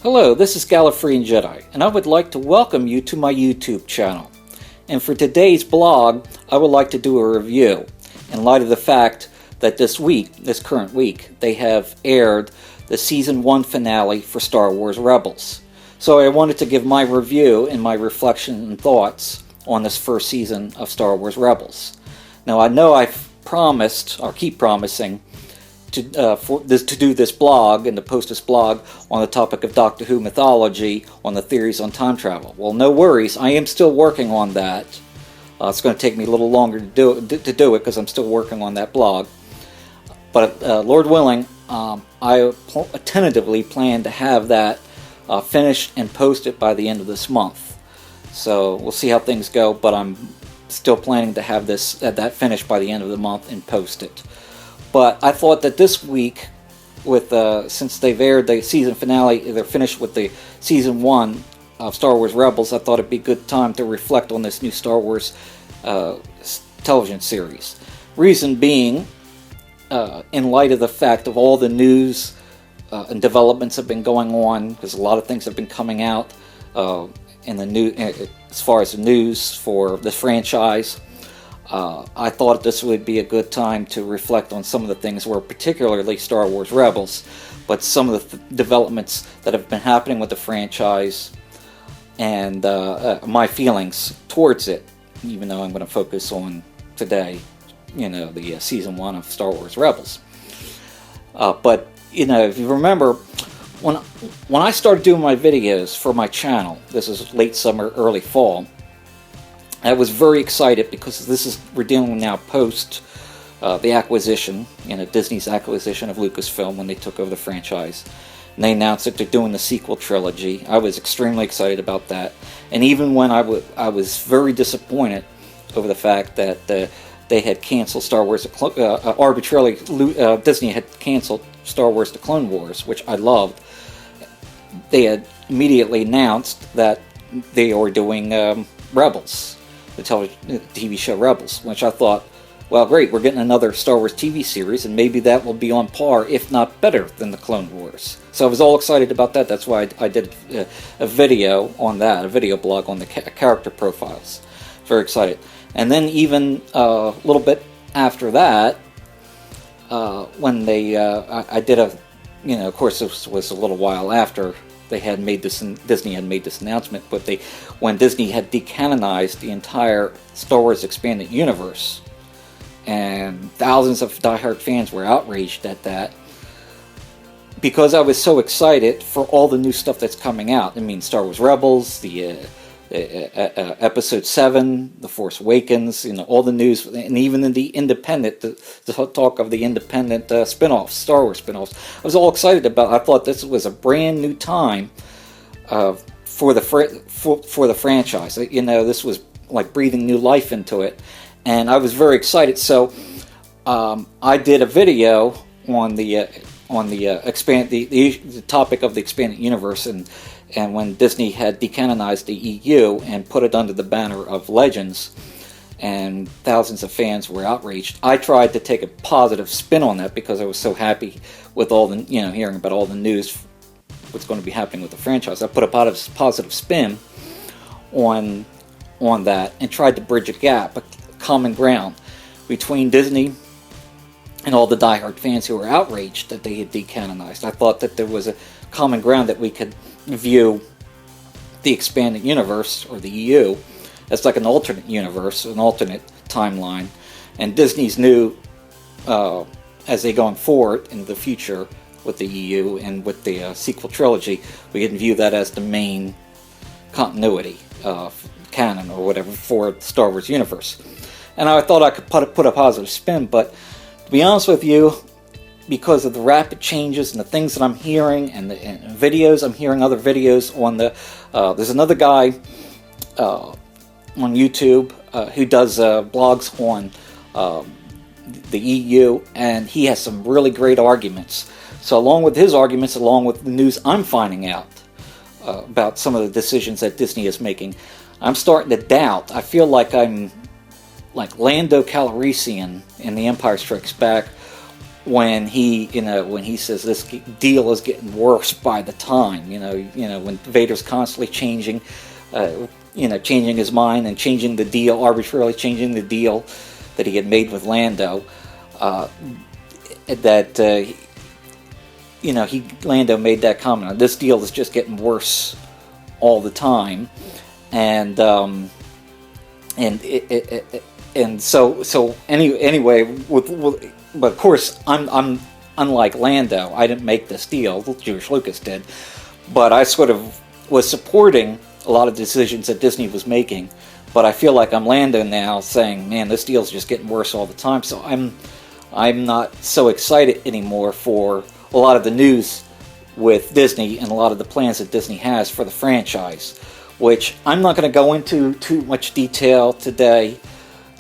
Hello, this is Gallifreyan Jedi, and I would like to welcome you to my YouTube channel. And for today's blog, I would like to do a review, in light of the fact that this current week, they have aired the Season 1 finale for Star Wars Rebels. So I wanted to give my review and my reflection and thoughts on this first season of Star Wars Rebels. Now I know I've promised, or keep promising, to do this blog and to post this blog on the topic of Doctor Who mythology, on the theories on time travel. Well, no worries, I am still working on that. It's going to take me a little longer to do it because I'm still working on that blog. But Lord willing, I tentatively plan to have that finished and posted by the end of this month. So we'll see how things go, but I'm still planning to have that finished by the end of the month and post it. But I thought that this week, since they've aired the season finale, they're finished with the Season 1 of Star Wars Rebels, I thought it'd be a good time to reflect on this new Star Wars television series. Reason being, in light of the fact of all the news and developments have been going on, because a lot of things have been coming out in the new, as far as the news for the franchise. I thought this would be a good time to reflect on some of the things, were particularly Star Wars Rebels, but some of the developments that have been happening with the franchise and my feelings towards it, even though I'm going to focus on today, the Season 1 of Star Wars Rebels. But, if you remember, when I started doing my videos for my channel, this is late summer, early fall, I was very excited because we're dealing now post the acquisition, Disney's acquisition of Lucasfilm when they took over the franchise. And they announced that they're doing the Sequel Trilogy. I was extremely excited about that. And even when I was very disappointed over the fact that they had canceled Star Wars, arbitrarily, Disney had canceled Star Wars The Clone Wars, which I loved. They had immediately announced that they were doing Rebels, the TV show Rebels, which I thought, well, great, we're getting another Star Wars TV series, and maybe that will be on par, if not better, than the Clone Wars. So I was all excited about that. That's why I did a video on that, a video blog on the character profiles. Very excited. And then even a little bit after that, when I did of course this was a little while after they had made this, Disney had made this announcement, but when Disney had decanonized the entire Star Wars expanded universe, and thousands of diehard fans were outraged at that, because I was so excited for all the new stuff that's coming out. I mean, Star Wars Rebels, the Episode 7, The Force Awakens, all the news, and even in the independent, the talk of the independent spin-offs, Star Wars spin-offs, I was all excited about. I thought this was a brand new time for the franchise. This was like breathing new life into it, and I was very excited. So I did a video on the topic of the expanded universe, and when Disney had decanonized the EU and put it under the banner of Legends, and thousands of fans were outraged, I tried to take a positive spin on that because I was so happy with all the, hearing about all the news, what's going to be happening with the franchise. I put a positive spin on that and tried to bridge a gap, a common ground between Disney and all the diehard fans who were outraged that they had decanonized. I thought that there was a common ground that we could view the expanded universe, or the EU, as like an alternate universe, an alternate timeline, and Disney's new, as they going forward in the future with the EU and with the Sequel Trilogy, we can view that as the main continuity, canon or whatever, for the Star Wars universe. And I thought I could put a positive spin, but to be honest with you, because of the rapid changes and the things that I'm hearing and videos, I'm hearing other videos on there's another guy on YouTube who does blogs on the EU, and he has some really great arguments. So along with his arguments, along with the news I'm finding out about some of the decisions that Disney is making, I'm starting to doubt. I feel like I'm like Lando Calrissian in The Empire Strikes Back, when he says this deal is getting worse by the time, when Vader's constantly changing, changing his mind and changing the deal, arbitrarily changing the deal that he had made with Lando, Lando made that comment. This deal is just getting worse all the time, and but of course I'm unlike Lando. I didn't make this deal. George Lucas did, but I sort of was supporting a lot of decisions that Disney was making. But I feel like I'm Lando now, saying, "Man, this deal's just getting worse all the time." So I'm not so excited anymore for a lot of the news with Disney and a lot of the plans that Disney has for the franchise, which I'm not going to go into too much detail today.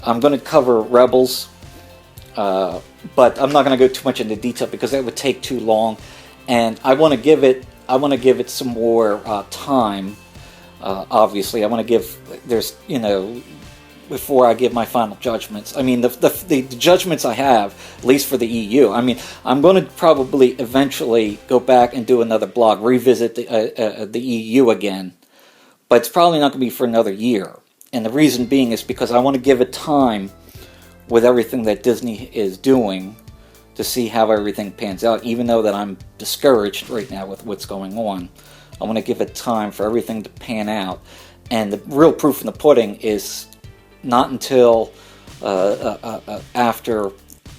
I'm going to cover Rebels, but I'm not going to go too much into detail because that would take too long, and I want to give it some more time. Obviously, I want to give before I give my final judgments. I mean, the judgments I have, at least for the EU. I mean, I'm going to probably eventually go back and do another blog, revisit the EU again, but it's probably not going to be for another year. And the reason being is because I want to give it time with everything that Disney is doing to see how everything pans out, even though that I'm discouraged right now with what's going on. I want to give it time for everything to pan out. And the real proof in the pudding is not until after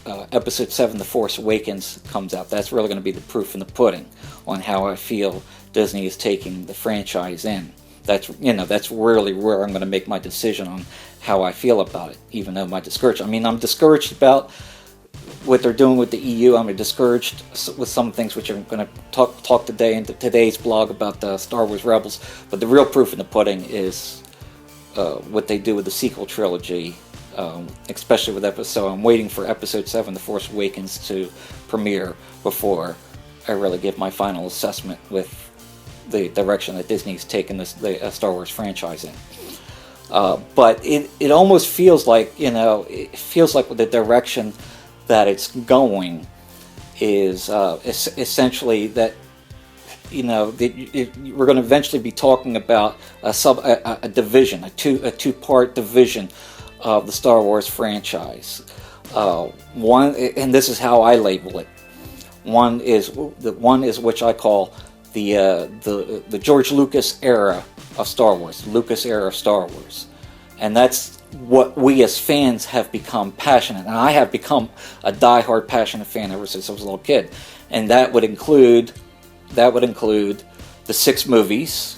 Episode 7, The Force Awakens, comes out. That's really going to be the proof in the pudding on how I feel Disney is taking the franchise in. That's really where I'm going to make my decision on how I feel about it, even though I'm discouraged about what they're doing with the EU. I'm discouraged with some things which I'm going to talk today in today's blog about the Star Wars Rebels. But the real proof in the pudding is what they do with the sequel trilogy, especially with episode. I'm waiting for Episode 7, The Force Awakens, to premiere before I really give my final assessment with the direction that Disney's taken the Star Wars franchise in. But it almost feels like, with the direction that it's going is essentially that, we're going to eventually be talking about a division, a two-part division of the Star Wars franchise. One, and this is how I label it. One is which I call the George Lucas era of Star Wars, the Lucas era of Star Wars, and that's what we as fans have become passionate. And I have become a die-hard passionate fan ever since I was a little kid, and that would include the 6 movies,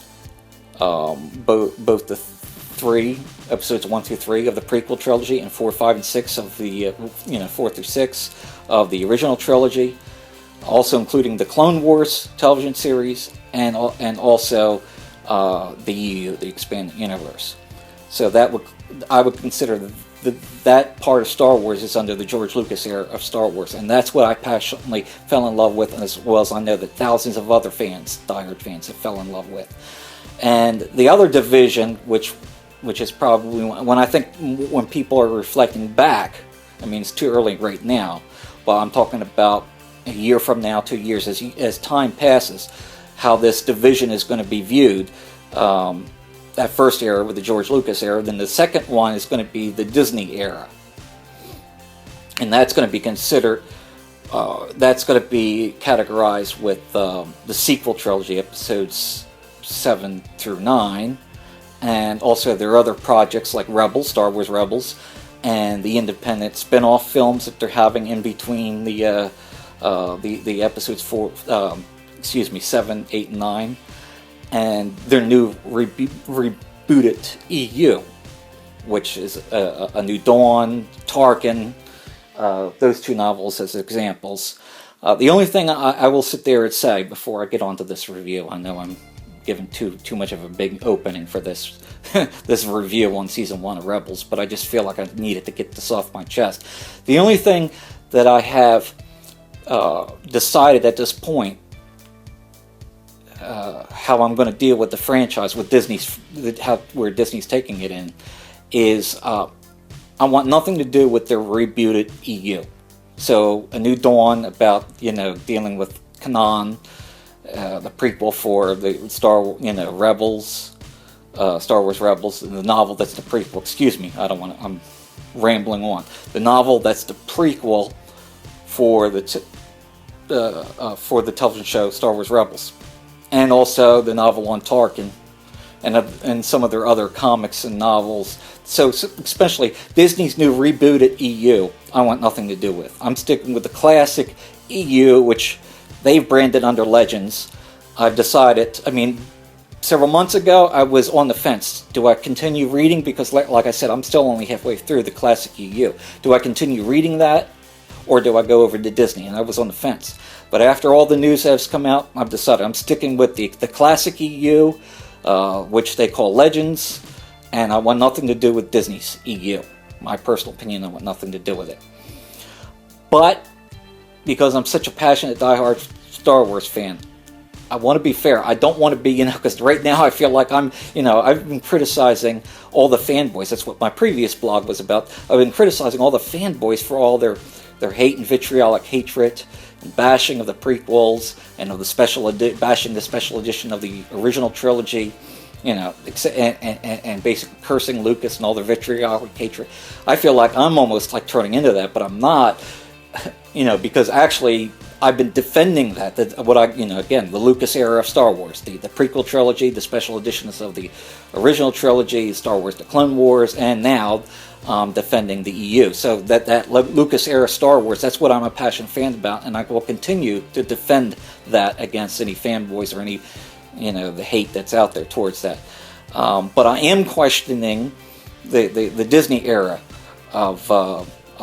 both the 3 episodes 1 through 3 of the prequel trilogy, and 4, 5, and 6 of the 4 through 6 of the original trilogy. Also including the Clone Wars television series and also the EU, the expanded universe. So I would consider that part of Star Wars is under the George Lucas era of Star Wars, and that's what I passionately fell in love with, as well as I know that thousands of other fans, diehard fans, have fell in love with. And the other division, which is probably when people are reflecting back, I mean, it's too early right now, but I'm talking about a year from now, 2 years, as time passes, how this division is going to be viewed. That first era with the George Lucas era, then the second one is going to be the Disney era, and that's going to be considered. That's going to be categorized with the sequel trilogy, episodes 7 through 9, and also there are other projects like Rebels, Star Wars Rebels, and the independent spin-off films that they're having in between the episodes 7, 8, and 9, and their new rebooted EU, which is A New Dawn, Tarkin, those 2 novels as examples. The only thing I will sit there and say before I get onto this review, I know I'm giving too much of a big opening for this this review on Season 1 of Rebels, but I just feel like I needed to get this off my chest. The only thing that I have decided at this point how I'm going to deal with the franchise, with where Disney's taking it in, is I want nothing to do with their rebooted EU. So A New Dawn about, dealing with Kanan, the prequel for the Rebels, Star Wars Rebels, and the novel that's the prequel. Excuse me, I'm rambling on. The novel that's the prequel for the television show Star Wars Rebels, and also the novel on Tarkin, and some of their other comics and novels. So especially Disney's new rebooted EU, I want nothing to do with. I'm sticking with the classic EU, which they've branded under Legends. I've decided, several months ago, I was on the fence. Do I continue reading? Because like I said, I'm still only halfway through the classic EU. Do I continue reading that, or do I go over to Disney? And I was on the fence. But after all the news has come out, I've decided I'm sticking with the classic EU, which they call Legends, and I want nothing to do with Disney's EU. My personal opinion, I want nothing to do with it. But because I'm such a passionate, diehard Star Wars fan, I want to be fair. I don't want to be, because right now I feel like I've been criticizing all the fanboys. That's what my previous blog was about. I've been criticizing all the fanboys for all their hate and vitriolic hatred and bashing of the prequels and of the bashing the special edition of the original trilogy, and basically cursing Lucas and all their vitriolic hatred. I feel like I'm almost like turning into that, but I'm not, because actually I've been defending that again, the Lucas era of Star Wars, the prequel trilogy, the special editions of the original trilogy, Star Wars: The Clone Wars, and now defending the EU. So that Lucas era Star Wars, that's what I'm a passionate fan about, and I will continue to defend that against any fanboys or any, the hate that's out there towards that. But I am questioning the Disney era of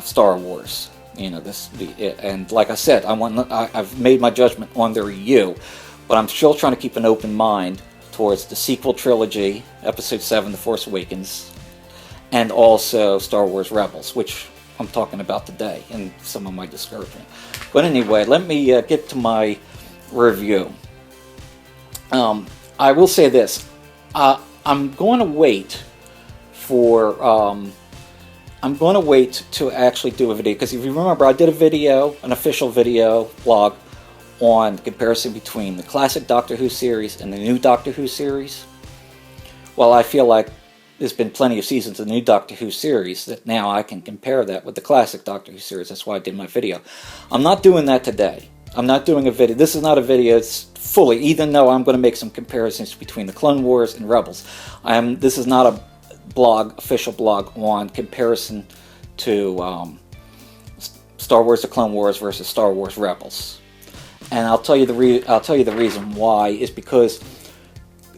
Star Wars. And like I said, I've made my judgment on their EU, but I'm still trying to keep an open mind towards the sequel trilogy, Episode 7, The Force Awakens, and also Star Wars Rebels, which I'm talking about today in some of my discouragement. But anyway, let me get to my review. I will say this. I'm going to wait to actually do a video, because if you remember, I did an official video blog on the comparison between the classic Doctor Who series and the new Doctor Who series. Well, I feel like there's been plenty of seasons of the new Doctor Who series that now I can compare that with the classic Doctor Who series. That's why I did my video. I'm not doing that today. I'm not doing a video. This is not a video. It's fully, even though I'm going to make some comparisons between the Clone Wars and Rebels. This is not a official blog on comparison to Star Wars: The Clone Wars versus Star Wars Rebels. And I'll tell you the reason why is because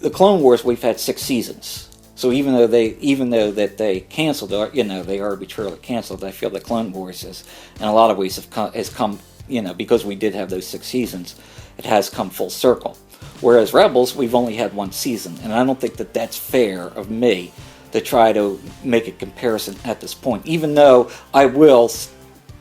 the Clone Wars, we've had 6 seasons. So even though they canceled, they arbitrarily canceled, I feel the Clone Wars is, in a lot of ways, has come, because we did have those 6 seasons, it has come full circle. Whereas Rebels, we've only had 1 season, and I don't think that that's fair of me to try to make a comparison at this point, even though I will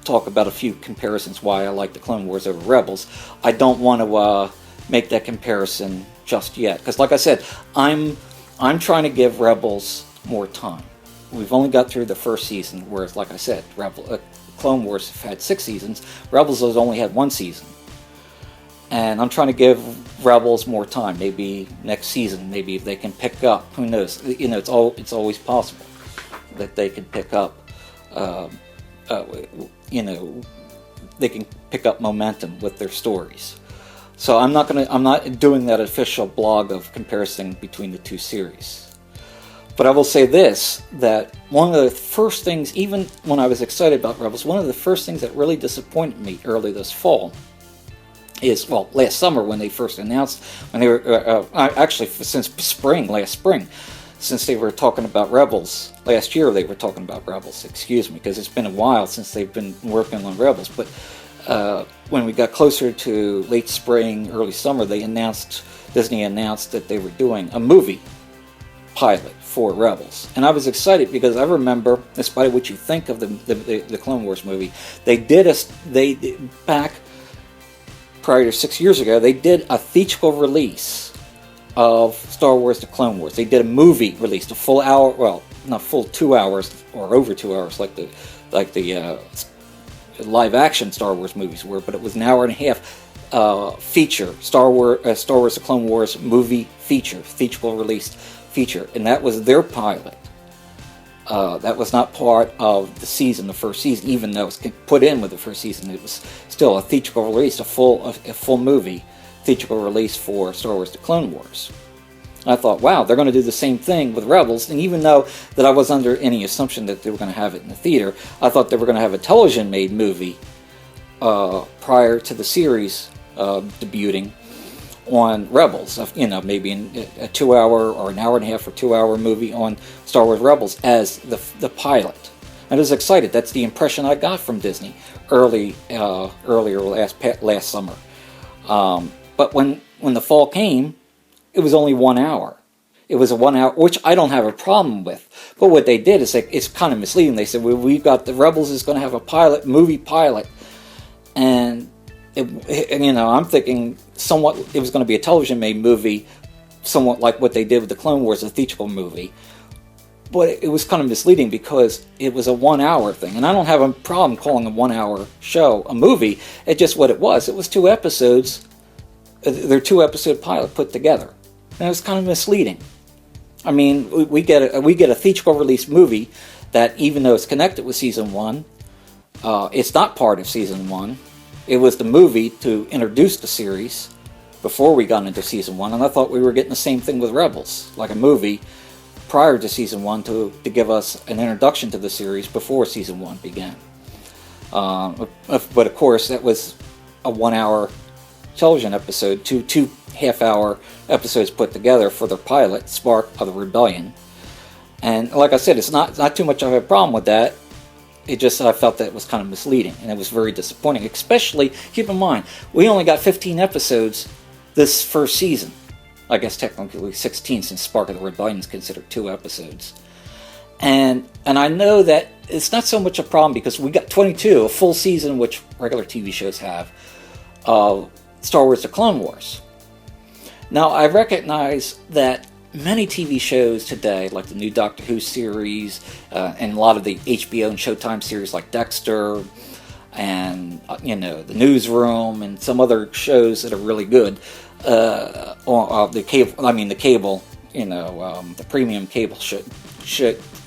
talk about a few comparisons why I like the Clone Wars over Rebels. I don't want to make that comparison just yet, because like I said, I'm trying to give Rebels more time. We've only got through the first season, whereas, like I said, Clone Wars have had 6 seasons. Rebels has only had 1 season. And I'm trying to give Rebels more time. Maybe next season, maybe if they can pick up, who knows? It's always possible that they can pick up, they can pick up momentum with their stories. So I'm not doing that official blog of comparison between the 2 series. But I will say this, that one of the first things, even when I was excited about Rebels, one of the first things that really disappointed me early this fall is, last summer when they first announced, when they were, actually since last spring, since they were talking about Rebels. Last year they were talking about Rebels, because it's been a while since they've been working on Rebels. But when we got closer to late spring, early summer, Disney announced that they were doing a movie pilot for Rebels. And I was excited because I remember, despite what you think of the Clone Wars movie, back prior to 6 years ago, they did a theatrical release of Star Wars: The Clone Wars. They did a movie release, a full hour, not full 2 hours or over 2 hours, like the live-action Star Wars movies were, but it was an hour and a half feature, Star Wars The Clone Wars movie feature, theatrical released feature, and that was their pilot. That was not part of the season, the first season, even though it was put in with the first season. It was still a theatrical release, a full movie theatrical release for Star Wars The Clone Wars. And I thought, wow, they're going to do the same thing with Rebels, and even though that I was under any assumption that they were going to have it in the theater, I thought they were going to have a television-made movie prior to the series debuting on Rebels, maybe a 2 hour or an hour and a half or 2 hour movie on Star Wars Rebels as the pilot. I was excited. That's the impression I got from Disney earlier last summer. But when the fall came, it was only 1 hour. It was a 1 hour, which I don't have a problem with. But what they did is it's kind of misleading. They said, well, we've got the Rebels is going to have a movie pilot, and I'm thinking somewhat it was going to be a television-made movie, somewhat like what they did with the Clone Wars, a theatrical movie. But it was kind of misleading because it was a 1 hour thing, and I don't have a problem calling a 1 hour show a movie. It's just what it was. It was 2 episodes. They're 2 episode pilot put together, and it was kind of misleading. I mean, we get a theatrical release movie that, even though it's connected with season 1, it's not part of season 1. It was the movie to introduce the series before we got into season 1, and I thought we were getting the same thing with Rebels, like a movie prior to season 1 to give us an introduction to the series before season 1 began. But of course, that was a 1 hour television episode, two half-hour episodes put together for the pilot, Spark of the Rebellion. And like I said, it's not too much of a problem with that. It just, I felt that it was kind of misleading, and it was very disappointing. Especially, keep in mind, we only got 15 episodes this first season. I guess technically 16, since Spark of the Rebellion is considered 2 episodes. And I know that it's not so much a problem because we got 22, a full season, which regular TV shows have, of Star Wars The Clone Wars. Now, I recognize that many TV shows today, like the new Doctor Who series, and a lot of the HBO and Showtime series like Dexter, and the Newsroom, and some other shows that are really good, the premium cable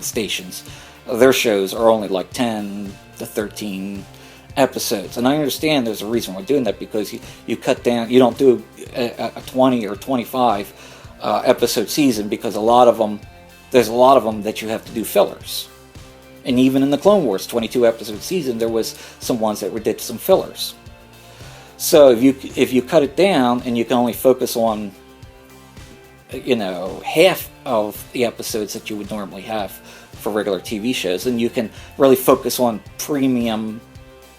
stations, their shows are only like 10 to 13 episodes, and I understand there's a reason we're doing that, because you cut down, you don't do a 20 or 25 episode season, because there's a lot of them that you have to do fillers. And even in the Clone Wars 22 episode season, there was some ones that did some fillers. So if you cut it down and you can only focus on half of the episodes that you would normally have for regular TV shows, then you can really focus on premium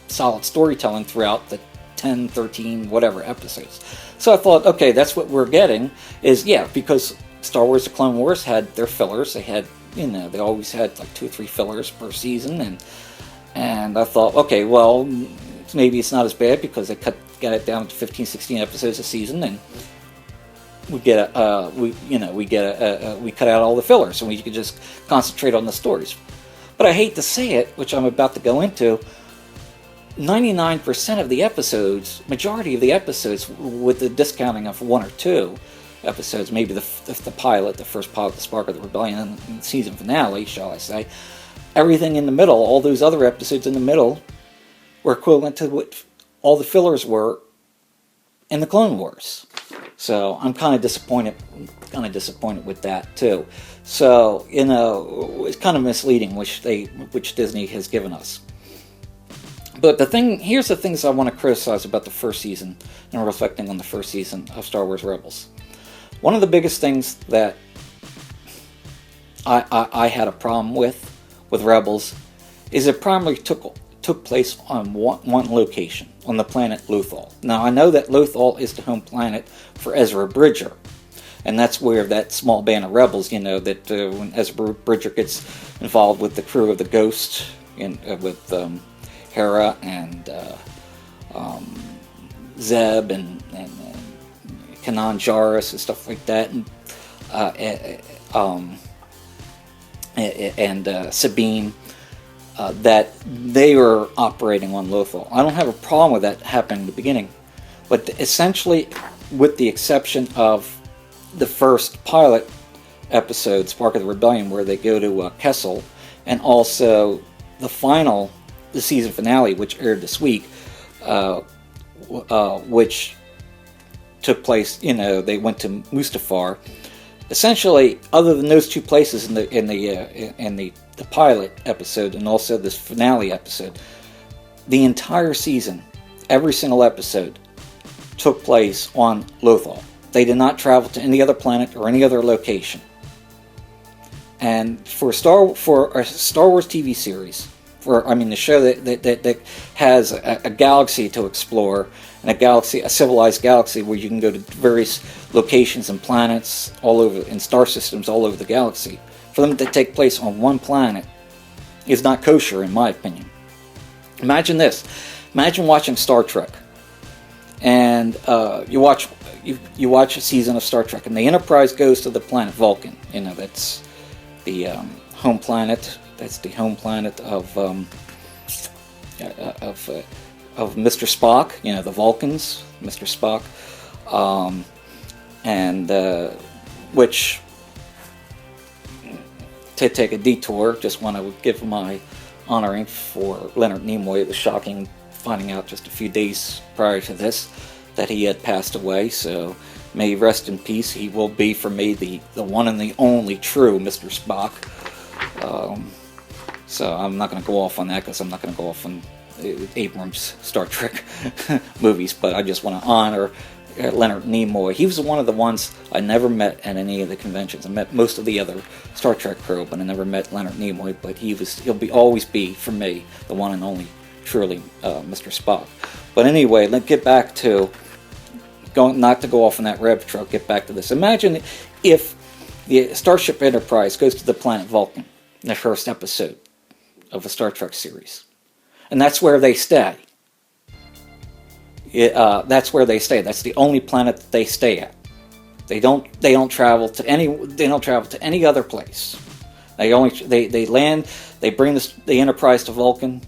solid storytelling throughout the 10, 13, whatever episodes. So I thought, okay, that's what we're getting, because Star Wars The Clone Wars had their fillers. They had, they always had like 2 or 3 fillers per season, and I thought, okay, well, maybe it's not as bad because they got it down to 15, 16 episodes a season, and we cut out all the fillers, and we could just concentrate on the stories. But I hate to say it, which I'm about to go into, 99% of the episodes, majority of the episodes, with the discounting of 1 or 2 episodes, maybe the pilot, the first pilot, the Spark of the Rebellion, and the season finale, shall I say, everything in the middle, all those other episodes in the middle, were equivalent to what all the fillers were in the Clone Wars. So I'm kind of disappointed with that too. So it's kind of misleading, which Disney has given us. But here's the things I want to criticize about the first season, and reflecting on the first season of Star Wars Rebels. One of the biggest things that I had a problem with Rebels is it primarily took place on one location, on the planet Lothal. Now, I know that Lothal is the home planet for Ezra Bridger, and that's where that small band of rebels, when Ezra Bridger gets involved with the crew of the Ghost, with Hera and Zeb and Kanan Jarrus and stuff like that, and Sabine. that they were operating on Lothal. I don't have a problem with that happening in the beginning, but essentially, with the exception of the first pilot episode, Spark of the Rebellion, where they go to Kessel, and also the season finale, which aired this week, which took place, they went to Mustafar. Essentially, other than those two places in the pilot episode and also this finale episode, the entire season, every single episode, took place on Lothal. They did not travel to any other planet or any other location. And for a Star Wars TV series, the show that has a galaxy to explore, and a civilized galaxy where you can go to various locations and planets all over, and star systems all over the galaxy, for them to take place on one planet is not kosher, in my opinion. Imagine this. Imagine watching Star Trek, and you watch a season of Star Trek, and the Enterprise goes to the planet Vulcan. That's the home planet. That's the home planet of Mr. Spock. The Vulcans, Mr. Spock, which, to take a detour, just want to give my honoring for Leonard Nimoy. It was shocking finding out just a few days prior to this that he had passed away, so may he rest in peace. He will be, for me, the one and the only true Mr. Spock. So I'm not going to go off on that, because I'm not going to go off on Abrams' Star Trek movies, but I just want to honor Leonard Nimoy. He was one of the ones I never met at any of the conventions. I met most of the other Star Trek crew, but I never met Leonard Nimoy. But he'll always be, for me, the one and only truly Mr. Spock. But anyway, let's get back to not to go off on that rabbit trail. Get back to this. Imagine if the Starship Enterprise goes to the planet Vulcan in the first episode of a Star Trek series, and that's where they stay. That's where they stay. That's the only planet that they stay at. They don't travel to any other place. They land. They bring the Enterprise to Vulcan.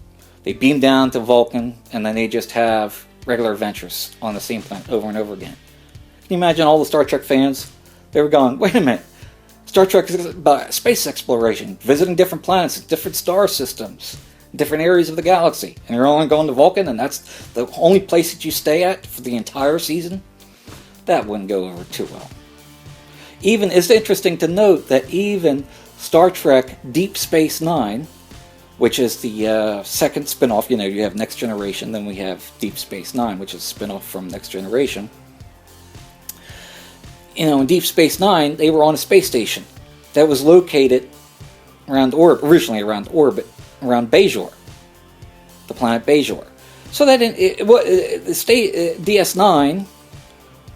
They beam down to Vulcan, and then they just have regular adventures on the same planet over and over again. Can you imagine all the Star Trek fans? They were going, wait a minute. Star Trek is about space exploration, visiting different planets, different star systems, different areas of the galaxy, and you're only going to Vulcan, and that's the only place that you stay at for the entire season? That wouldn't go over too well. It's interesting to note that even Star Trek Deep Space Nine, which is the second spin-off, you have Next Generation, then we have Deep Space Nine, which is a spin-off from Next Generation. In Deep Space Nine, they were on a space station that was located originally around Bajor, the planet Bajor. So that DS9,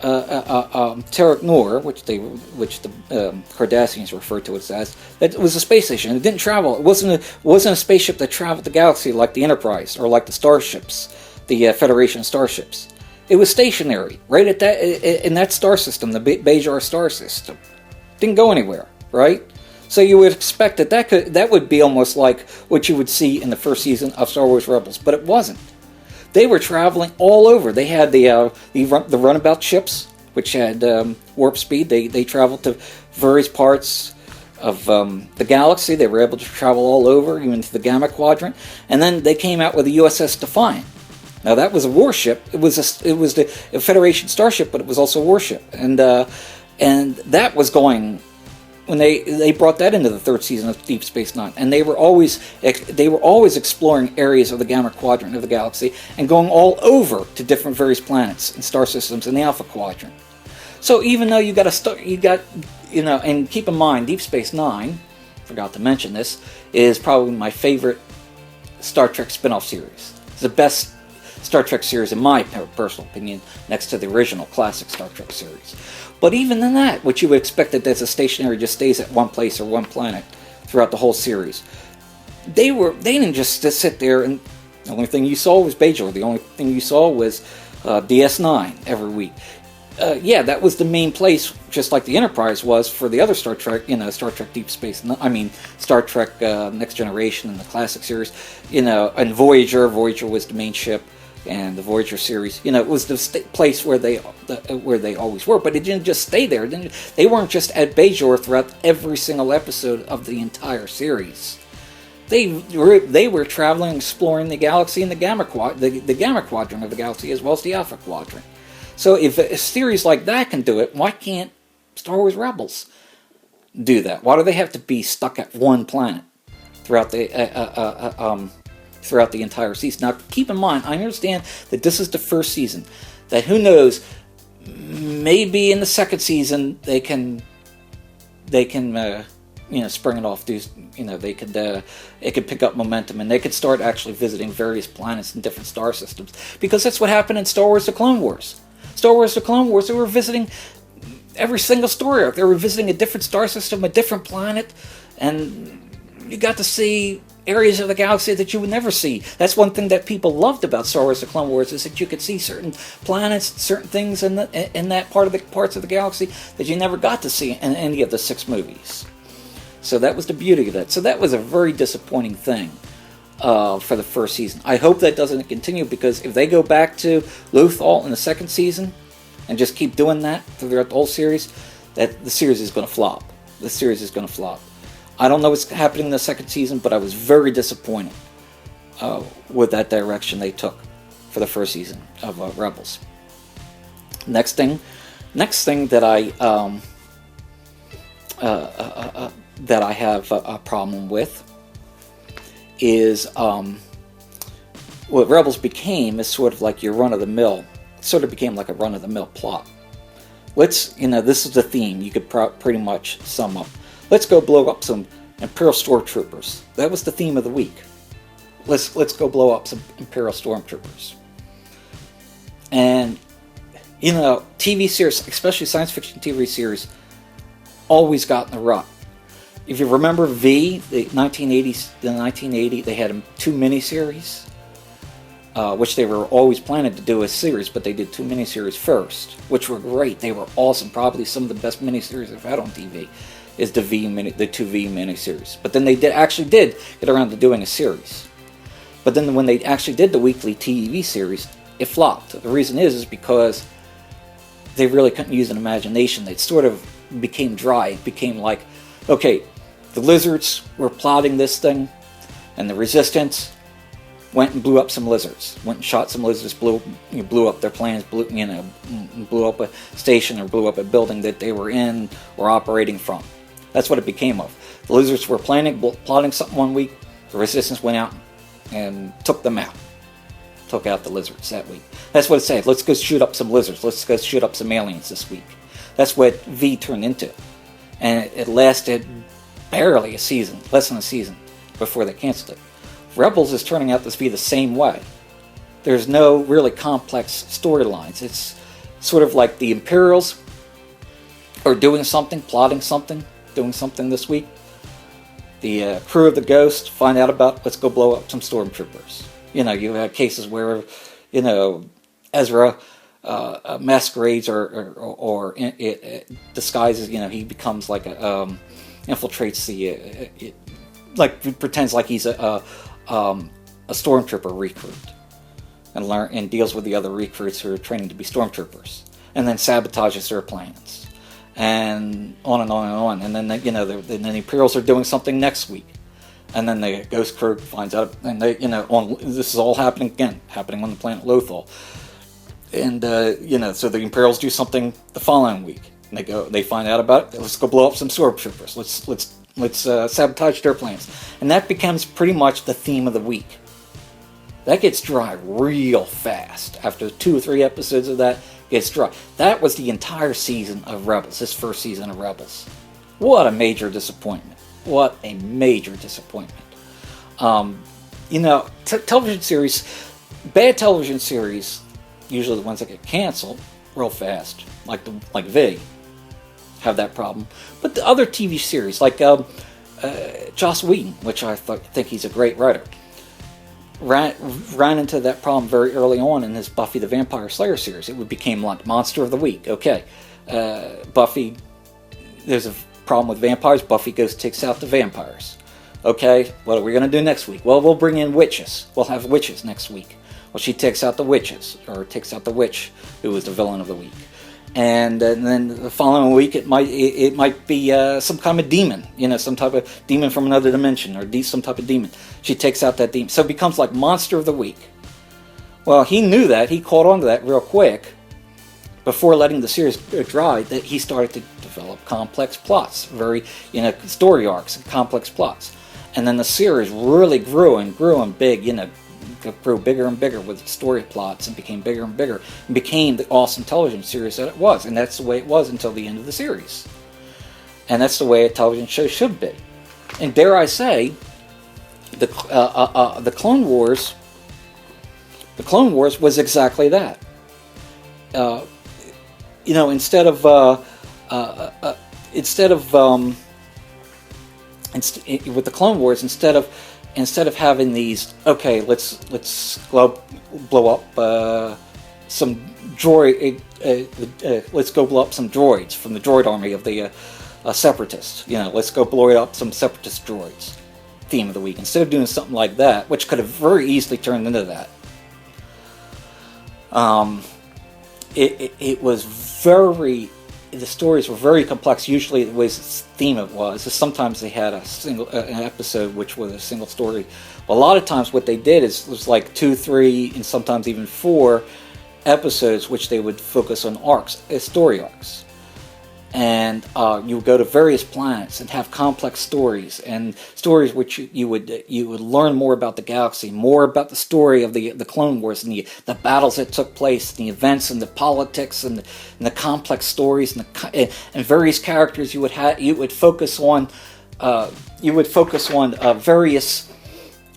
Terok Nur, which the Cardassians refer to it as, that was a space station. It didn't travel. It wasn't a spaceship that traveled the galaxy like the Enterprise or like the starships, the Federation starships. It was stationary, right at in that star system, the Bajor star system. Didn't go anywhere, right? So you would expect that would be almost like what you would see in the first season of Star Wars Rebels, but it wasn't. They were traveling all over. They had the runabout ships, which had warp speed. They traveled to various parts of the galaxy. They were able to travel all over, even to the Gamma Quadrant. And then they came out with the USS Defiant. Now that was a warship. It was the Federation starship, but it was also a warship. And that was going when they brought that into the third season of Deep Space Nine, and they were always exploring areas of the Gamma Quadrant of the galaxy and going all over to different various planets and star systems in the Alpha Quadrant. So even though and keep in mind, Deep Space Nine, forgot to mention this, is probably my favorite Star Trek spin-off series. It's the best Star Trek series in my personal opinion, next to the original classic Star Trek series. But even in that, what you would expect that as a stationary just stays at one place or one planet throughout the whole series. They didn't just sit there and the only thing you saw was Bajor. The only thing you saw was DS9 every week. yeah, that was the main place, just like the Enterprise was for the other Star Trek, Star Trek Deep Space, Star Trek Next Generation and the classic series, and Voyager was the main ship, and the Voyager series, it was the place where they always were, but it didn't just stay there. They weren't just at Bajor throughout every single episode of the entire series. They were traveling, exploring the galaxy and the Gamma Quadrant of the galaxy, as well as the Alpha Quadrant. So if a series like that can do it, why can't Star Wars Rebels do that? Why do they have to be stuck at one planet throughout the entire season? Now, keep in mind, I understand that this is the first season. That who knows, maybe in the second season they can spring it off. It could pick up momentum, and they could start actually visiting various planets and different star systems, because that's what happened in Star Wars: The Clone Wars. Star Wars: The Clone Wars, they were visiting every single story arc. They were visiting a different star system, a different planet, and you got to see areas of the galaxy that you would never see. That's one thing that people loved about Star Wars: The Clone Wars, is that you could see certain planets, certain things in that parts of the galaxy that you never got to see in any of the 6 movies. So that was the beauty of that. So that was a very disappointing thing for the first season. I hope that doesn't continue, because if they go back to Lothal in the second season and just keep doing that throughout the whole series, that the series is going to flop. The series is going to flop. I don't know what's happening in the second season, but I was very disappointed with that direction they took for the first season of Rebels. Next thing that I have a problem with is what Rebels became is sort of like your run-of-the-mill. It sort of became like a run-of-the-mill plot. This is the theme you could pretty much sum up. Let's go blow up some Imperial Stormtroopers. That was the theme of the week. Let's go blow up some Imperial Stormtroopers. And, TV series, especially science fiction TV series, always got in the rut. If you remember V, the 1980, they had 2 miniseries, which they were always planning to do a series, but they did 2 miniseries first, which were great. They were awesome. Probably some of the best miniseries I've had on TV is the 2 V miniseries. But then they actually did get around to doing a series. But then when they actually did the weekly TV series, it flopped. The reason is because they really couldn't use an imagination. It sort of became dry. It became like, okay, the lizards were plotting this thing, and the Resistance went and blew up some lizards. Went and shot some lizards, blew up their planes, blew up a station or blew up a building that they were in or operating from. That's what it became of. The lizards were plotting something one week. The Resistance went out and took them out. Took out the lizards that week. That's what it said. Let's go shoot up some lizards. Let's go shoot up some aliens this week. That's what V turned into. And it lasted barely a season, less than a season, before they canceled it. Rebels is turning out to be the same way. There's no really complex storylines. It's sort of like the Imperials are doing something, plotting something, doing something this week. The crew of the Ghost find out about, let's go blow up some stormtroopers. You have cases where, Ezra masquerades or disguises, he becomes like infiltrates the, pretends like he's a stormtrooper recruit and deals with the other recruits who are training to be stormtroopers, and then sabotages their plans, and on and on and on. And then then the Imperials are doing something next week, and then the Ghost crew finds out, and this is all happening on the planet Lothal. And so the Imperials do something the following week, and they find out about it. Let's go blow up some stormtroopers. Let's sabotage their plans, and that becomes pretty much the theme of the week. That gets dry real fast. After 2 or 3 episodes of that, it gets dry. That was the entire season of Rebels. This first season of Rebels. What a major disappointment! What a major disappointment. Television series, bad television series. Usually the ones that get canceled real fast, like V, have that problem. But the other TV series, like Joss Whedon, which I think he's a great writer. ran into that problem very early on in his Buffy the Vampire Slayer series. It became like Monster of the Week. Okay, Buffy, there's a problem with vampires. Buffy goes takes out the vampires. Okay, what are we going to do next week? Well, we'll bring in witches. We'll have witches next week. Well, she takes out the witches, or takes out the witch who was the villain of the week. And then the following week, it might be some kind of demon, some type of demon from another dimension, or some type of demon. She takes out that demon. So it becomes like Monster of the Week. Well, he knew that. He caught on to that real quick before letting the series dry, that he started to develop complex plots, story arcs and complex plots. And then the series really grew and big, grew bigger and bigger with story plots, and became bigger and bigger, and became the awesome television series that it was. And that's the way it was until the end of the series. And that's the way a television show should be. And dare I say, the Clone Wars was exactly that. Instead of with the Clone Wars, instead of having these, okay, let's blow up some droid, let's go blow up some droids from the droid army of the separatists. Let's go blow up some separatist droids. Theme of the week. Instead of doing something like that, which could have very easily turned into that, it was very. The stories were very complex. Usually, the way the theme it was. Sometimes they had an episode which was a single story. But a lot of times, what they did was like 2, 3, and sometimes even 4 episodes, which they would focus on arcs, story arcs. And you would go to various planets and have complex stories, and stories which you would learn more about the galaxy, more about the story of the Clone Wars, and the battles that took place, the events, and the politics, and the complex stories, and various characters. You would focus on various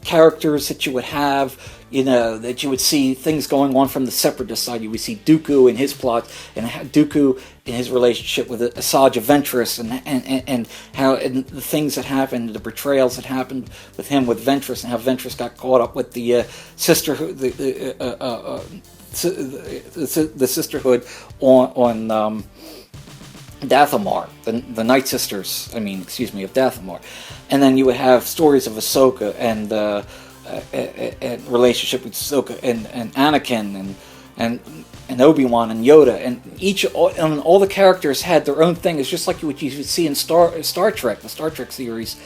characters that you would have. That you would see things going on from the Separatist side. You would see Dooku and his plot, and Dooku in his relationship with Asajj Ventress, and how the things that happened, the betrayals that happened with him with Ventress, and how Ventress got caught up with the sisterhood, the sisterhood on Dathomar, the Night Sisters. of Dathomar, and then you would have stories of Ahsoka and relationship with Ahsoka and Anakin and Obi-Wan and Yoda, and all the characters had their own thing. It's just like what you would see in Star Trek, the Star Trek series,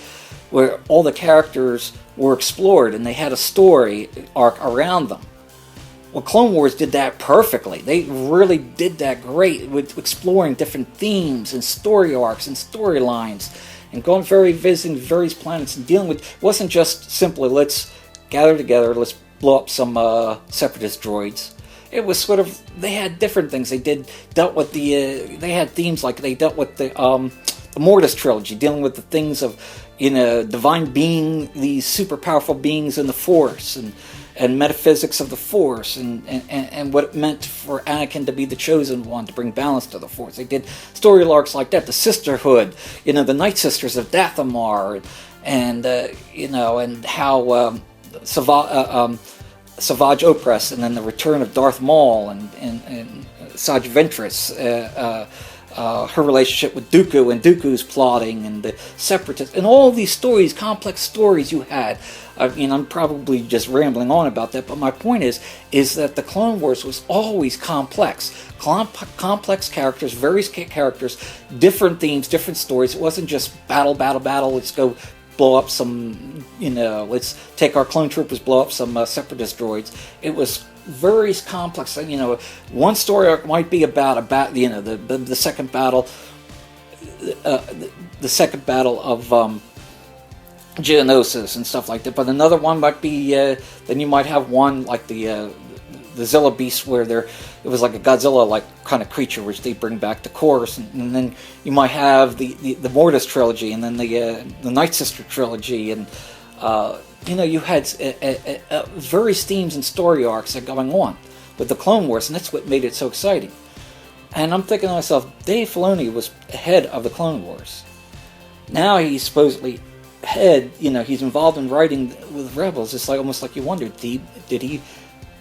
where all the characters were explored and they had a story arc around them. Well, Clone Wars did that perfectly. They really did that great with exploring different themes and story arcs and storylines, and visiting various planets and dealing with. It wasn't just simply let's gather together, let's blow up some separatist droids. It was sort of, they had different things. They dealt with they had themes like they dealt with the Mortis trilogy, dealing with the things of, divine being, these super powerful beings in the Force, and metaphysics of the Force, and what it meant for Anakin to be the chosen one, to bring balance to the Force. They did story arcs like that, the Sisterhood, the Night Sisters of Dathomar, and how Savage Opress, and then the return of Darth Maul, and Asajj Ventress, her relationship with Dooku, and Dooku's plotting, and the Separatists, and all these stories, complex stories you had. I'm probably just rambling on about that, but my point is that the Clone Wars was always complex. Complex characters, various characters, different themes, different stories. It wasn't just battle, let's go blow up some, let's take our clone troopers, blow up some separatist droids. It was very complex. One story arc might be about the second battle, the second battle of Geonosis and stuff like that. But another one might be then you might have one like the Zilla Beast, where it was like a Godzilla-like kind of creature, which they bring back to course, and then you might have the Mortis trilogy, and then the Night Sister trilogy, and you had various themes and story arcs that are going on with the Clone Wars, and that's what made it so exciting. And I'm thinking to myself, Dave Filoni was ahead of the Clone Wars. Now he's supposedly head, he's involved in writing with Rebels. It's like almost like you wonder, did he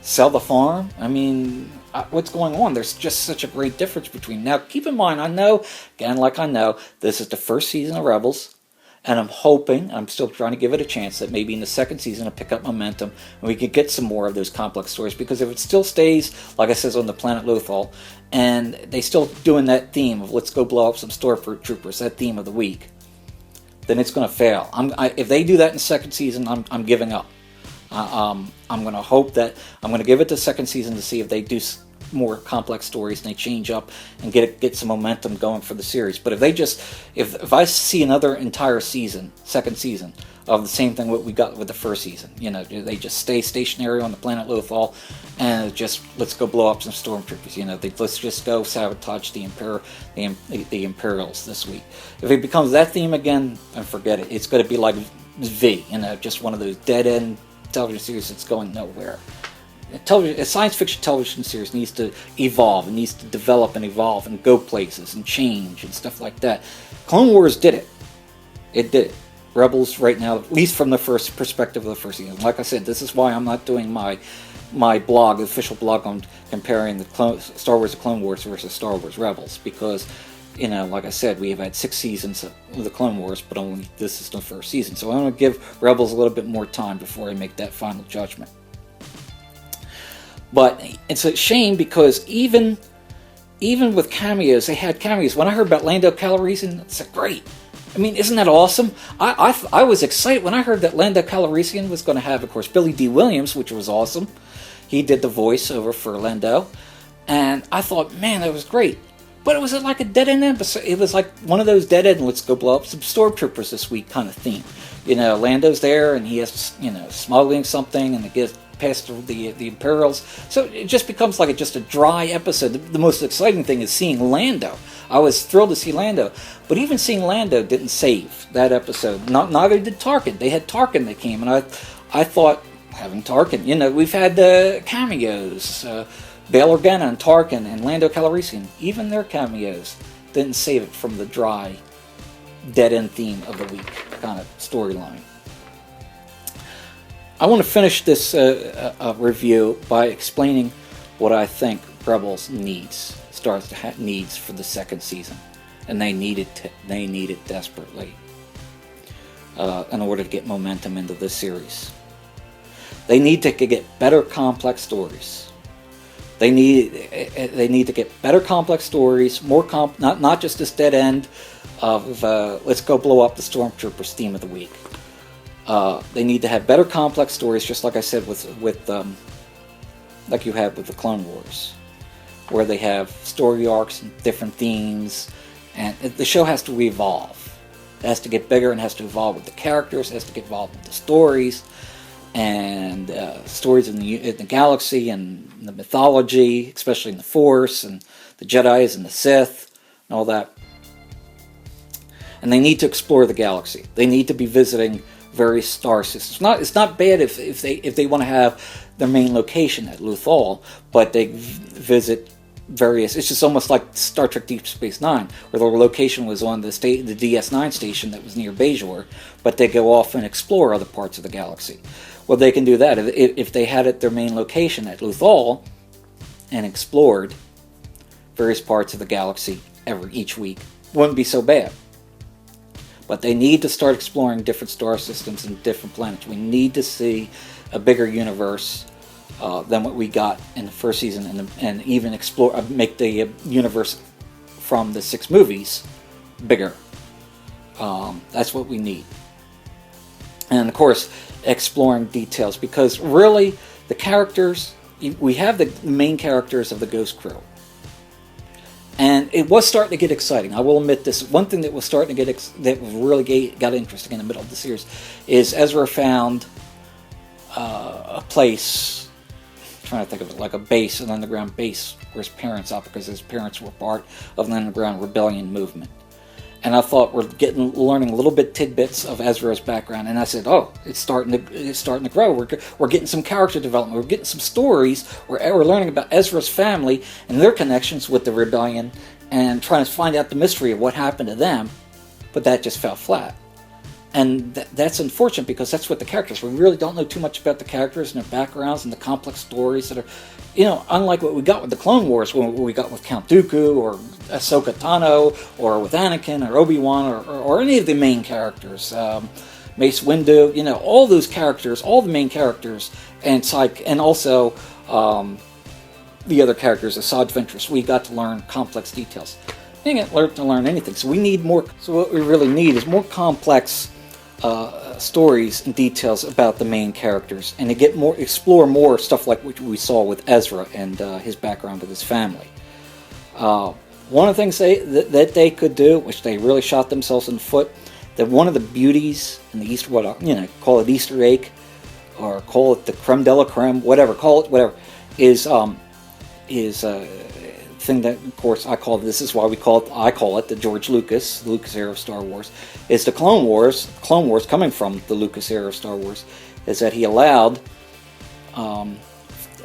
sell the farm? I mean, what's going on? There's just such a great difference between. Now, keep in mind, I know this is the first season of Rebels, and I'm still trying to give it a chance that maybe in the second season it'll pick up momentum and we could get some more of those complex stories. Because if it still stays, like I said, on the planet Lothal, and they still doing that theme of let's go blow up some stormtroopers, that theme of the week, then it's going to fail. If they do that in the second season, I'm giving up. I'm going to hope that I'm going to give it the second season to see if they do more complex stories and they change up and get some momentum going for the series. But if I see another entire second season of the same thing what we got with the first season, they just stay stationary on the planet Lothal and just let's go blow up some stormtroopers. Let's just go sabotage the Imperials this week. If it becomes that theme again, then forget it. It's going to be like V, just one of those dead end television series that's going nowhere. A science fiction television series needs to evolve, it needs to develop and evolve and go places and change and stuff like that. Clone Wars did it. It did it. Rebels right now, at least from the first perspective of the first season. Like I said, this is why I'm not doing my blog, the official blog, on comparing the Star Wars: The Clone Wars versus Star Wars Rebels, because like I said, we have had 6 seasons of the Clone Wars, but only this is the first season. So I'm going to give Rebels a little bit more time before I make that final judgment. But it's a shame because even with cameos, they had cameos. When I heard about Lando Calrissian, it's like, great. I mean, isn't that awesome? I was excited when I heard that Lando Calrissian was going to have, of course, Billy D. Williams, which was awesome. He did the voiceover for Lando. And I thought, man, that was great. But it was like a dead-end episode. It was like one of those dead-end, let's go blow up some stormtroopers this week kind of theme. Lando's there, and he has, smuggling something, and it gets past the Imperials. So it just becomes like just a dry episode. The most exciting thing is seeing Lando. I was thrilled to see Lando. But even seeing Lando didn't save that episode. Neither did Tarkin. They had Tarkin that came, and I thought, having Tarkin, we've had the cameos, Bail Organa and Tarkin and Lando Calrissian, even their cameos didn't save it from the dry, dead-end theme of the week kind of storyline. I want to finish this review by explaining what I think Rebels needs for the second season, and they need it desperately in order to get momentum into this series. They need to get better complex stories. They need to get better complex stories, not just this dead end of let's go blow up the stormtroopers theme of the week. They need to have better complex stories, just like I said with like you had with the Clone Wars, where they have story arcs and different themes, and the show has to evolve. It has to get bigger and has to evolve with the characters. It has to get involved with the stories. And stories in the galaxy and the mythology, especially in the Force and the Jedis and the Sith and all that. And they need to explore the galaxy. They need to be visiting various star systems. It's not bad if they want to have their main location at Lothal, but they visit various. It's just almost like Star Trek Deep Space Nine, where their location was on the DS9 station that was near Bajor, but they go off and explore other parts of the galaxy. Well, they can do that if they had their main location at Lothal and explored various parts of the galaxy each week. Wouldn't be so bad. But they need to start exploring different star systems and different planets. We need to see a bigger universe than what we got in the first season, and even make the universe from the 6 movies bigger. That's what we need. And of course, exploring details, because really the characters, we have the main characters of the Ghost Crew, and it was starting to get exciting. I will admit this. One thing that was starting to that was really got interesting in the middle of the series is Ezra found a place, I'm trying to think of it, like a base, an underground base where his parents are, because his parents were part of an underground rebellion movement. And I thought we're learning a little bit tidbits of Ezra's background, and I said, "Oh, it's starting to grow. We're getting some character development. We're getting some stories. We're learning about Ezra's family and their connections with the rebellion, and trying to find out the mystery of what happened to them." But that just fell flat. And that's unfortunate because that's what the characters. We really don't know too much about the characters and their backgrounds and the complex stories that are, unlike what we got with the Clone Wars, what we got with Count Dooku or Ahsoka Tano, or with Anakin or Obi-Wan or any of the main characters, Mace Windu, all those characters, all the main characters, and also the other characters, Asajj Ventress. We got to learn complex details. We didn't get to learn anything, so we need more. So what we really need is more complex stories and details about the main characters, and to explore more stuff like what we saw with Ezra and his background with his family. One of the things that they could do, which they really shot themselves in the foot, that one of the beauties in the Easter, call it Easter egg, or call it the creme de la creme, whatever, is thing that, of course, I call it the George Lucas era of Star Wars, is the Clone Wars coming from the Lucas era of Star Wars, is that he allowed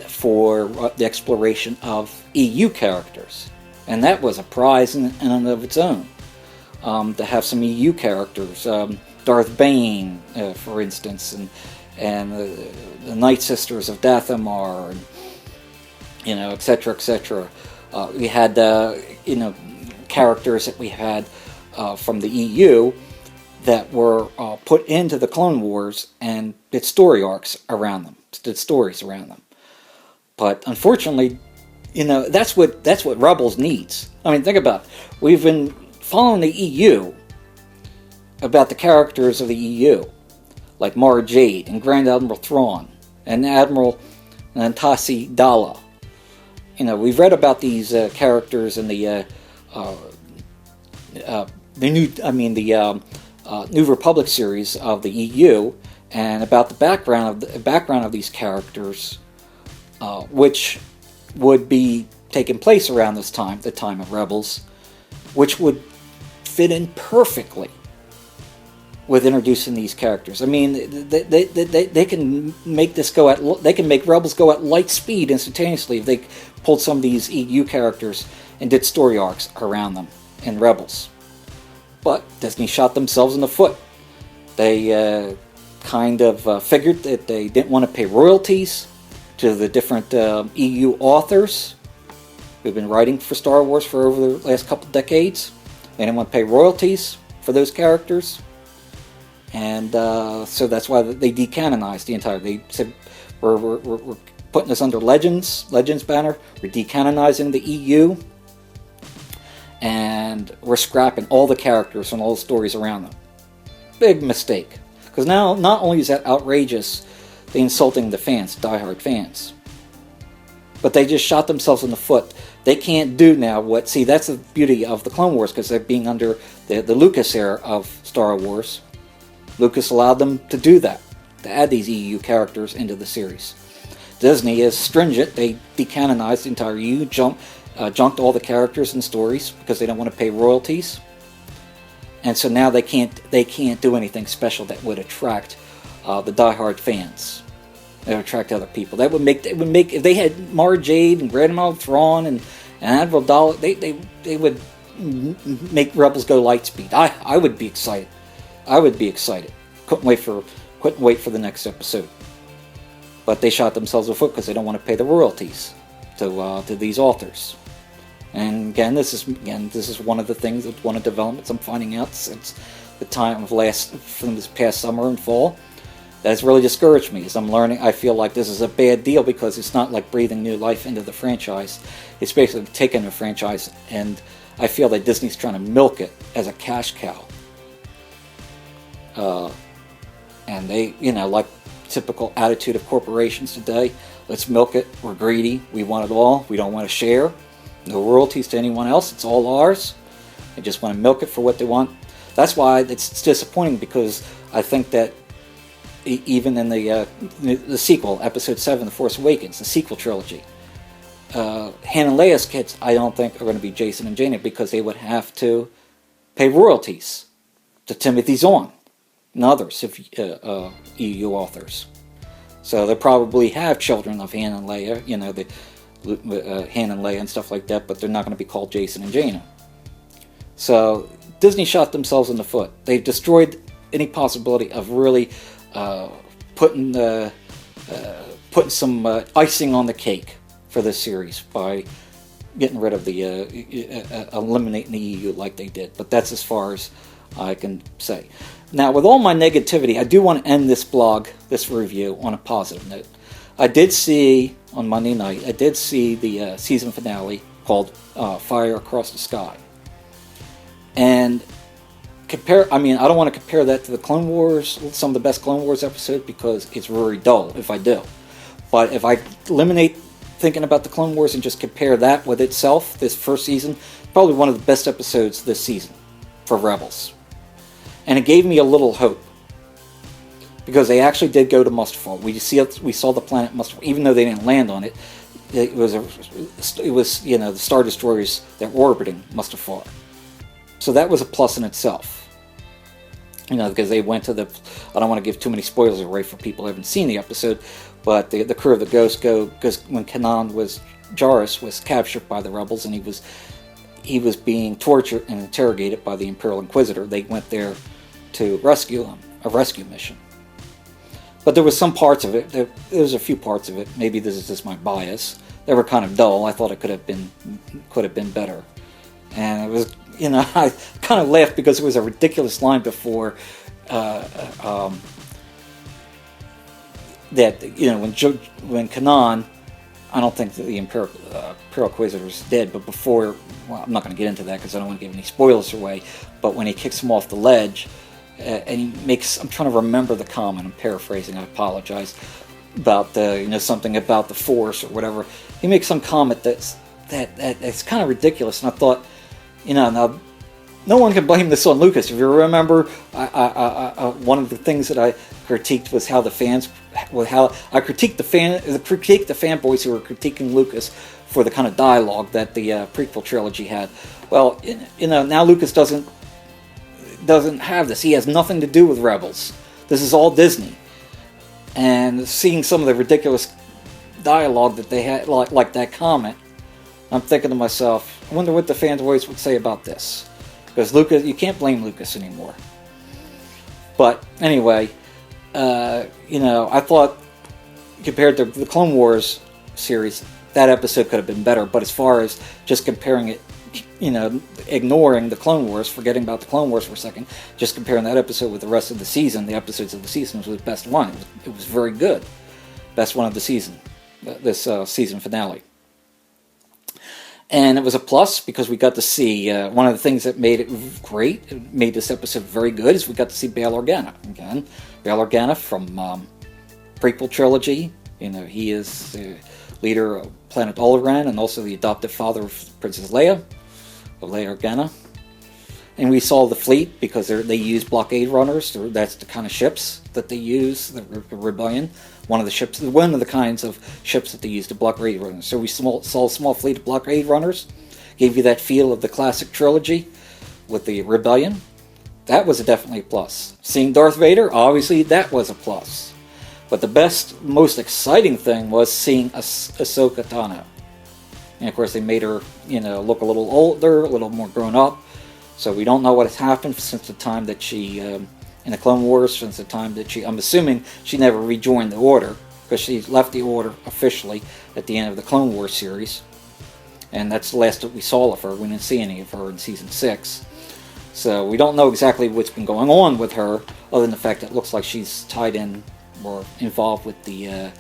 for the exploration of EU characters, and that was a prize in and of its own, to have some EU characters, Darth Bane, for instance, and the Night Sisters of Dathomar, and etc., etc. We had characters that we had from the EU that were put into the Clone Wars and did story arcs around them, did stories around them. But unfortunately, that's what Rebels needs. I mean, think about it. We've been following the EU about the characters of the EU, like Mara Jade and Grand Admiral Thrawn and Admiral Nantasi Dalla. We've read about these characters in the New Republic series of the EU, and about the background of these characters, which would be taking place around this time, the time of Rebels, which would fit in perfectly with introducing these characters. I mean, they can make Rebels go at light speed instantaneously if they pulled some of these EU characters and did story arcs around them in Rebels. But Disney shot themselves in the foot. They figured that they didn't want to pay royalties to the different EU authors who've been writing for Star Wars for over the last couple decades. They didn't want to pay royalties for those characters. And so that's why they decanonized the entire. They said, we're putting this under Legends banner. We're decanonizing the EU, and we're scrapping all the characters and all the stories around them. Big mistake, because now not only is that outrageous, they're insulting the fans, diehard fans, but they just shot themselves in the foot. They can't do now what. See, that's the beauty of the Clone Wars, because they're being under the Lucas era of Star Wars. Lucas allowed them to do that, to add these EU characters into the series. Disney is stringent. They decanonized the entire EU, junked all the characters and stories because they don't want to pay royalties. And so now they can't do anything special that would attract the diehard fans. That would attract other people. That would make if they had Mara Jade and Grand Admiral Thrawn and Admiral Dalla, they would make Rebels go light speed. I would be excited. I would be excited. Couldn't wait for the next episode. But they shot themselves in the foot because they don't want to pay the royalties to these authors. And again, this is one of the things, one of the developments I'm finding out since the time from this past summer and fall, that has really discouraged me. As I'm learning, I feel like this is a bad deal because it's not like breathing new life into the franchise. It's basically taking a franchise, and I feel that Disney's trying to milk it as a cash cow. And they, like typical attitude of corporations today, let's milk it, we're greedy, we want it all, we don't want to share, no royalties to anyone else, it's all ours. They just want to milk it for what they want. That's why it's disappointing, because I think that even in the sequel, Episode 7, The Force Awakens, the Sequel Trilogy, Han and Leia's kids, I don't think are going to be Jason and Jaina, because they would have to pay royalties to Timothy Zahn and others, EU authors. So they probably have children of Han and Leia, Han and Leia and stuff like that, but they're not going to be called Jason and Jaina. So Disney shot themselves in the foot. They've destroyed any possibility of really putting some icing on the cake for this series by getting rid of the eliminating the EU like they did. But that's as far as I can say. Now, with all my negativity, I do want to end this blog, this review, on a positive note. I did see, on Monday night, I did see the season finale called Fire Across the Sky. And I don't want to compare that to the Clone Wars, some of the best Clone Wars episodes, because it's very dull if I do. But if I eliminate thinking about the Clone Wars and just compare that with itself, this first season, probably one of the best episodes this season for Rebels. And it gave me a little hope, because they actually did go to Mustafar. We saw the planet Mustafar, even though they didn't land on it. It was the Star Destroyers that were orbiting Mustafar. So that was a plus in itself. Because they went to I don't want to give too many spoilers away for people who haven't seen the episode, but the crew of the Ghost because when Jarrus was captured by the rebels, and he was being tortured and interrogated by the Imperial Inquisitor. They went there to rescue him, a rescue mission. But there was some parts of it, there was a few parts of it, maybe this is just my bias, that were kind of dull. I thought it could have been better. And it was, I kind of laughed because it was a ridiculous line before that, when Kanan, I don't think that the Imperial Inquisitor is dead, but before, well, I'm not going to get into that because I don't want to give any spoilers away, but when he kicks him off the ledge, and he makes, I'm trying to remember the comment, I'm paraphrasing, I apologize, about something about the Force or whatever. He makes some comment that's kind of ridiculous, and I thought, now, no one can blame this on Lucas. If you remember, one of the things that I critiqued was how I critiqued the fanboys who were critiquing Lucas for the kind of dialogue that the prequel trilogy had. Well, now Lucas doesn't have this. He has nothing to do with Rebels. This is all Disney. And seeing some of the ridiculous dialogue that they had, like that comment, I'm thinking to myself, I wonder what the fanboys would say about this. Because Lucas, you can't blame Lucas anymore. But anyway, I thought compared to the Clone Wars series, that episode could have been better. But as far as just comparing it, ignoring the Clone Wars, forgetting about the Clone Wars for a second, just comparing that episode with the rest of the season, the episodes of the season was the best one. It was very good. Best one of the season, this season finale. And it was a plus because we got to see, one of the things that made it great, it made this episode very good, is we got to see Bail Organa again. Bail Organa from prequel trilogy. He is the leader of planet Oleran and also the adoptive father of Princess Leia Organa. And we saw the fleet because they use blockade runners. That's the kind of ships that they use, the Rebellion. One of the kinds of ships that they use to blockade runners. So we saw a small fleet of blockade runners. Gave you that feel of the classic trilogy with the Rebellion. That was definitely a plus. Seeing Darth Vader, obviously that was a plus. But the best, most exciting thing was seeing Ahsoka Tano. And of course they made her, look a little older, a little more grown up. So we don't know what has happened since the time that she, in the Clone Wars, since the time that I'm assuming she never rejoined the Order, because she left the Order officially at the end of the Clone Wars series. And that's the last that we saw of her. We didn't see any of her in Season 6. So we don't know exactly what's been going on with her, other than the fact that it looks like she's tied in or involved with the,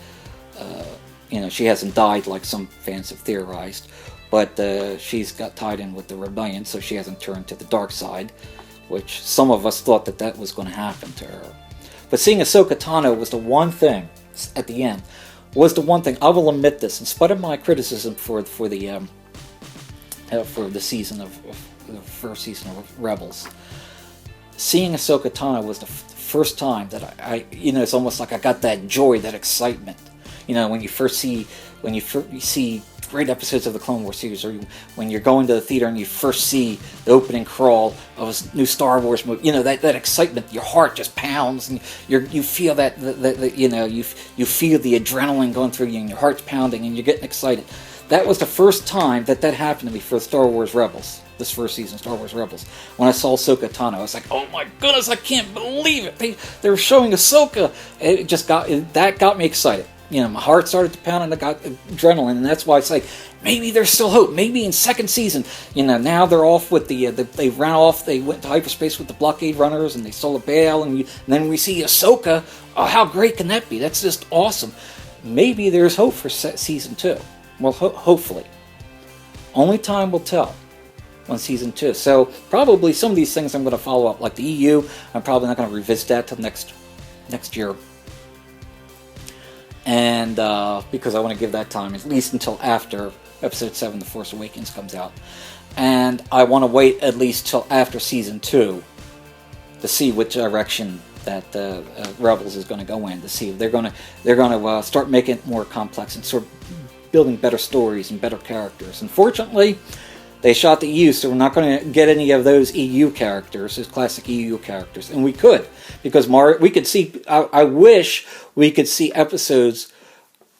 she hasn't died like some fans have theorized. But she's got tied in with the Rebellion, so she hasn't turned to the dark side, which some of us thought that was going to happen to her. But seeing Ahsoka Tano was the one thing, at the end, was the one thing, I will admit this, in spite of my criticism for the season of the first season of Rebels, seeing Ahsoka Tano was the first time that I it's almost like I got that joy, that excitement. When you see great episodes of the Clone Wars series, or when you're going to the theater and you first see the opening crawl of a new Star Wars movie, that excitement, your heart just pounds, and you feel you feel the adrenaline going through you, and your heart's pounding, and you're getting excited. That was the first time that happened to me for Star Wars Rebels. This first season, Star Wars Rebels. When I saw Ahsoka Tano, I was like, "Oh my goodness, I can't believe it! They were showing Ahsoka." That got me excited. My heart started to pound, and I got adrenaline, and that's why it's like, maybe there's still hope. Maybe in second season, now they're off with they ran off. They went to hyperspace with the blockade runners, and they stole a bail, and then we see Ahsoka. Oh, how great can that be? That's just awesome. Maybe there's hope for season 2. Well, hopefully. Only time will tell on season 2. So probably some of these things I'm going to follow up, like the EU. I'm probably not going to revisit that till next year. And because I want to give that time at least until after Episode 7, The Force Awakens, comes out. And I want to wait at least till after Season 2 to see which direction that Rebels is going to go in, to see if they're going to start making it more complex and sort of building better stories and better characters. Unfortunately, they shot the EU, so we're not going to get any of those EU characters, those classic EU characters. And we could, because we could see, I wish we could see episodes,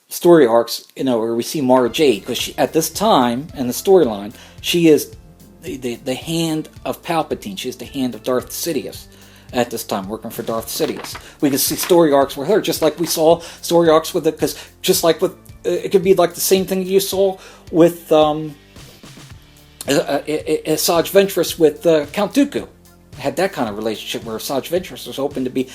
story arcs, where we see Mara Jade, because at this time in the storyline, she is the hand of Palpatine. She is the hand of Darth Sidious at this time, working for Darth Sidious. We could see story arcs with her, just like we saw story arcs with it, because just like with, it could be like the same thing you saw with Asajj Ventress with Count Dooku. Had that kind of relationship where Asajj Ventress was hoping to be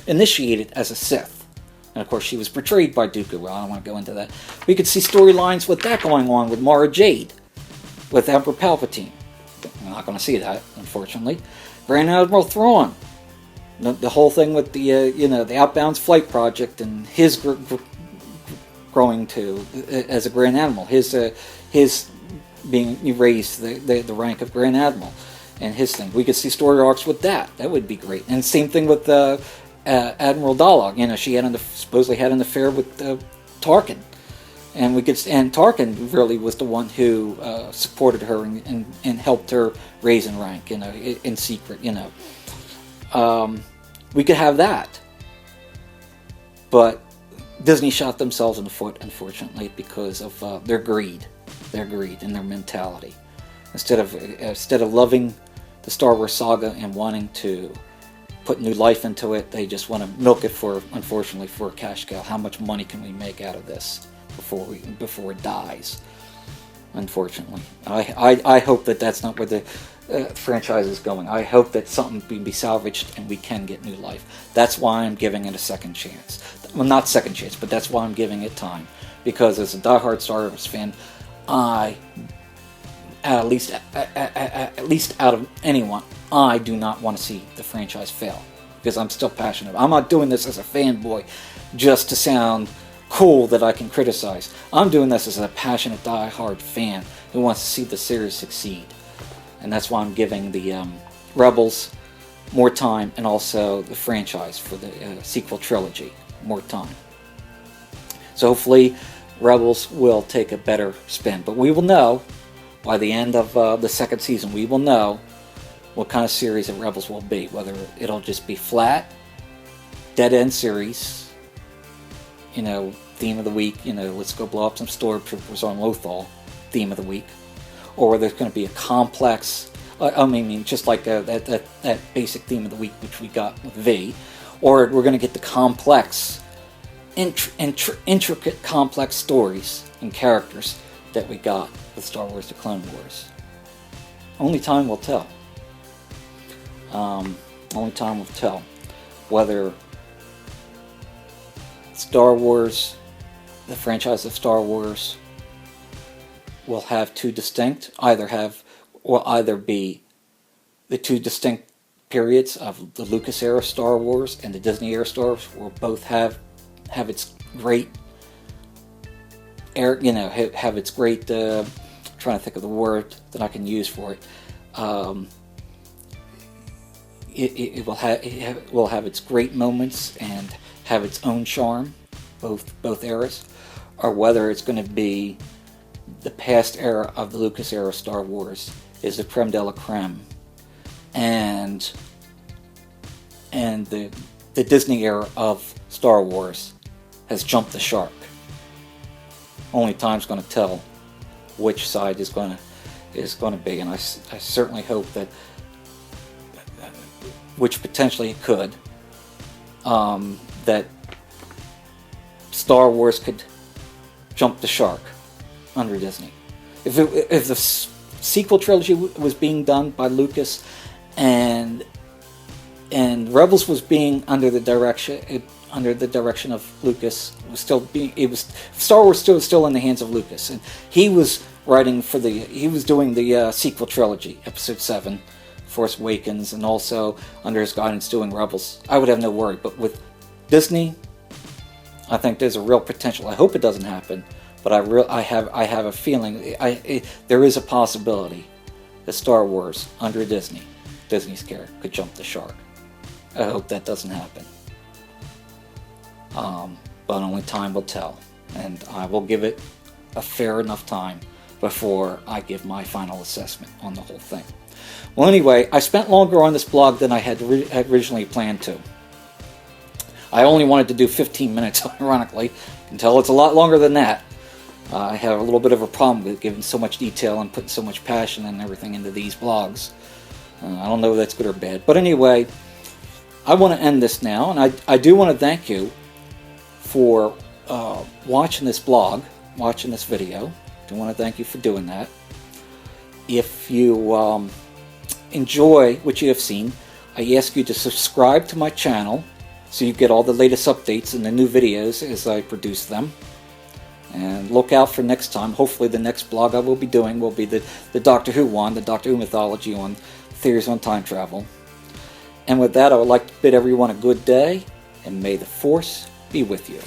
initiated as a Sith. And of course she was betrayed by Dooku. Well, I don't want to go into that. We could see storylines with that going on with Mara Jade, with Emperor Palpatine. We're not going to see that, unfortunately. Grand Admiral Thrawn. The whole thing with the the Outbounds Flight Project and his growing to as a Grand Admiral, his being raised to the rank of Grand Admiral, and his thing. We could see story arcs with that. That would be great. And same thing with Admiral Dalog. She supposedly had an affair with Tarkin, and Tarkin really was the one who supported her and helped her raise in rank, in secret. We could have that, but Disney shot themselves in the foot, unfortunately, because of their greed and their mentality. Instead of loving the Star Wars saga and wanting to put new life into it, they just want to milk it unfortunately, for a cash cow. How much money can we make out of this before it dies? Unfortunately, I hope that that's not where the franchise is going. I hope that something can be salvaged and we can get new life. That's why I'm giving it a second chance. Well, not second chance, but that's why I'm giving it time. Because as a diehard Star Wars fan, at least out of anyone, I do not want to see the franchise fail. Because I'm still passionate. I'm not doing this as a fanboy just to sound cool that I can criticize. I'm doing this as a passionate diehard fan who wants to see the series succeed. And that's why I'm giving the Rebels more time, and also the franchise for the sequel trilogy more time. So hopefully Rebels will take a better spin. But we will know by the end of the second season, we will know what kind of series of Rebels will be. Whether it'll just be flat, dead-end series, theme of the week, let's go blow up some stormtroopers on Lothal, theme of the week. Or whether it's going to be a complex, just like that basic theme of the week which we got with V, or we're going to get the complex, intricate, complex stories and characters that we got with Star Wars: The Clone Wars. Only time will tell. Only time will tell whether Star Wars, the franchise of Star Wars, will have either be the two distinct periods of the Lucas era Star Wars and the Disney era Star Wars, will both have its great have its great trying to think of the word that I can use for it. It will have its great moments and have its own charm, both eras, or whether it's going to be the past era of the Lucas era Star Wars is the creme de la creme, and the Disney era of Star Wars has jumped the shark, Only time's going to tell which side is going to be, and I certainly hope that, which potentially it could, that Star Wars could jump the shark under Disney. If the sequel trilogy was being done by Lucas, and Rebels was being under the direction of Lucas, Star Wars still in the hands of Lucas, and he was doing the sequel trilogy, Episode 7, Force Awakens, and also under his guidance doing Rebels, I would have no worry. But with Disney, I think there's a real potential. I hope it doesn't happen, but I have a feeling there is a possibility that Star Wars under Disney's care could jump the shark. I hope that doesn't happen. But only time will tell, and I will give it a fair enough time before I give my final assessment on the whole thing. Well, anyway, I spent longer on this blog than I had originally planned to. I only wanted to do 15 minutes, ironically. You can tell it's a lot longer than that. I have a little bit of a problem with giving so much detail and putting so much passion and everything into these blogs. I don't know if that's good or bad. But anyway, I want to end this now, and I do want to thank you for watching this blog, watching this video. I do want to thank you for doing that. If you enjoy what you have seen, I ask you to subscribe to my channel so you get all the latest updates and the new videos as I produce them. And look out for next time. Hopefully the next blog I will be doing will be the Doctor Who one, the Doctor Who mythology on theories on time travel. And with that, I would like to bid everyone a good day, and may the Force be with you.